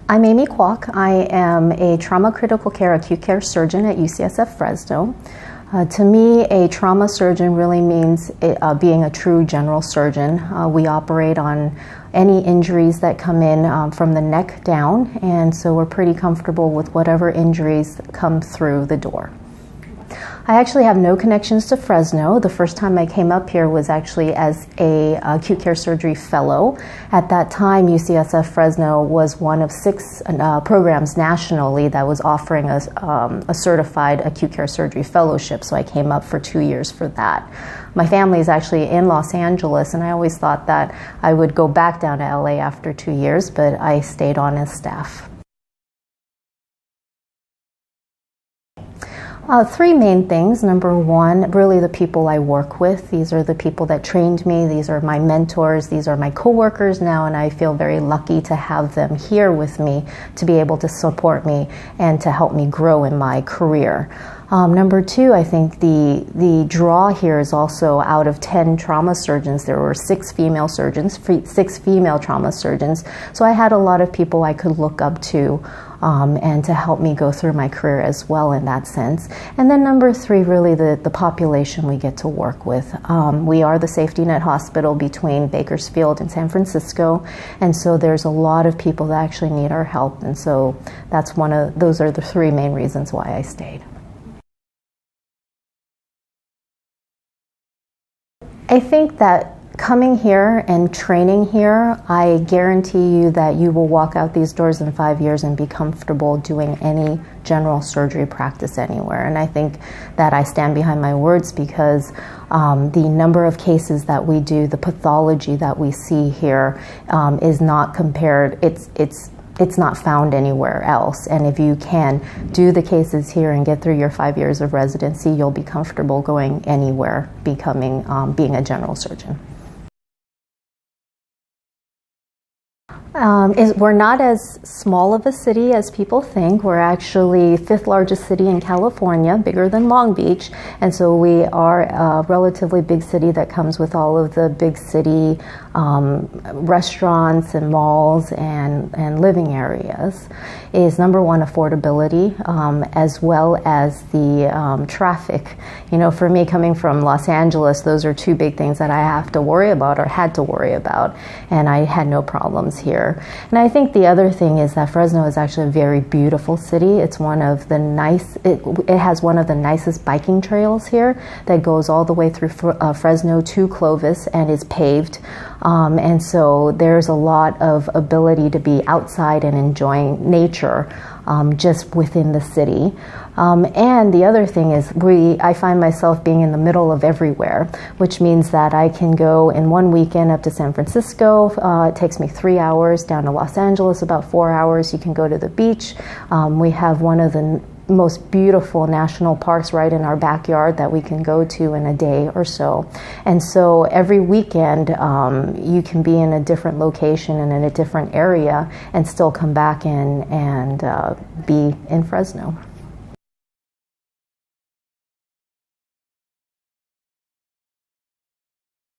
I'm Amy Kwok. I am a trauma critical care acute care surgeon at UCSF Fresno. To me, a trauma surgeon really means being a true general surgeon. We operate on any injuries that come in from the neck down, and so we're pretty comfortable with whatever injuries come through the door. I actually have no connections to Fresno. The first time I came up here was actually as a acute care surgery fellow. At that time, UCSF Fresno was one of 6 programs nationally that was offering a certified acute care surgery fellowship, so I came up for 2 years for that. My family is actually in Los Angeles, and I always thought that I would go back down to LA after 2 years, but I stayed on as staff. 3 main things. Number 1, really the people I work with. These are the people that trained me. These are my mentors. These are my coworkers now, and I feel very lucky to have them here with me to be able to support me and to help me grow in my career. Number 2, I think the draw here is also out of 10 trauma surgeons, there were 6 female surgeons, 6 female trauma surgeons. So I had a lot of people I could look up to and to help me go through my career as well in that sense. And then number 3, really the population we get to work with. We are the safety net hospital between Bakersfield and San Francisco, and so there's a lot of people that actually need our help, and so those are the 3 main reasons why I stayed. I think that coming here and training here, I guarantee you that you will walk out these doors in 5 years and be comfortable doing any general surgery practice anywhere. And I think that I stand behind my words because the number of cases that we do, the pathology that we see here is not compared, it's not found anywhere else. And if you can do the cases here and get through your 5 years of residency, you'll be comfortable going anywhere, being a general surgeon. We're not as small of a city as people think. We're actually 5th largest city in California, bigger than Long Beach, and so we are a relatively big city that comes with all of the big city restaurants and malls and living areas. Is number 1, affordability, as well as the traffic. You know, for me, coming from Los Angeles, those are 2 big things that I have to worry about or had to worry about, and I had no problems here. And I think the other thing is that Fresno is actually a very beautiful city. It's one of the it has one of the nicest biking trails here that goes all the way through Fresno to Clovis and is paved. And so there's a lot of ability to be outside and enjoying nature just within the city. And the other thing is I find myself being in the middle of everywhere, which means that I can go in one weekend up to San Francisco. It takes me 3 hours, down to Los Angeles about 4 hours. You can go to the beach. We have one of the most beautiful national parks right in our backyard that we can go to in a day or so. And so every weekend you can be in a different location and in a different area and still come back and be in Fresno.